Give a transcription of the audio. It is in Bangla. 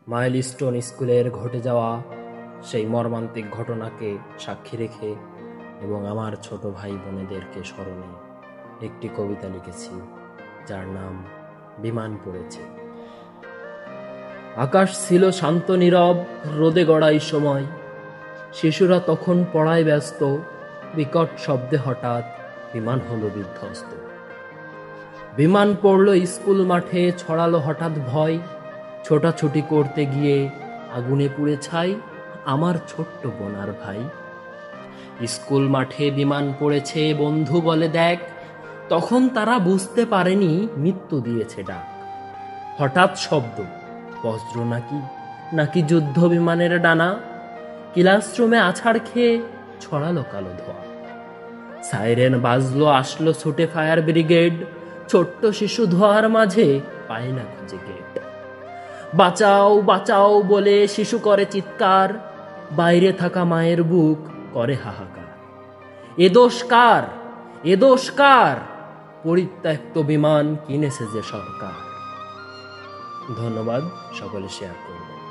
মাইলস্টোন স্কুলের ঘটে যাওয়া সেই মর্মান্তিক ঘটনাকে সাক্ষী রেখে এবং আমার ছোট ভাই বোনেদেরকে স্মরণে একটি কবিতা লিখেছি, যার নাম বিমান পড়েছে। আকাশ ছিল শান্ত নীরব, রোদে গড়াই সময়। শিশুরা তখন পড়ায় ব্যস্ত, বিকট শব্দে হঠাৎ বিমান হলো বিধ্বস্ত। বিমান পড়ল স্কুল মাঠে, ছড়ালো হঠাৎ ভয়। ছোটাছুটি করতে গিয়ে আগুনে পুড়ে ছাই আমার ছোট্ট বোন আর ভাই। স্কুল মাঠে বিমান পড়েছে, বন্ধু বলে দেখ। তখন তারা বুঝতে পারেনি মৃত্যু দিয়েছে ডাক। হঠাৎ শব্দ, বজ্র নাকি যুদ্ধ বিমানের ডানা। ক্লাসরুমে আছাড় খেয়ে ছড়ালো কালো ধোঁয়া। সাইরেন বাজলো, আসলো ছুটে ফায়ার ব্রিগেড। ছোট্ট শিশু ধোঁয়ার মাঝে পায় না খুঁজে গেট। বাঁচাও বাঁচাও বলে শিশু করে চিৎকার, বাইরে থাকা মায়ের বুক করে হাহাকার। এ দোষ কার, এ দোষ কার, পরিত্যক্ত বিমান কিনেছে যে সরকার। ধন্যবাদ, সকলে শেয়ার করবেন।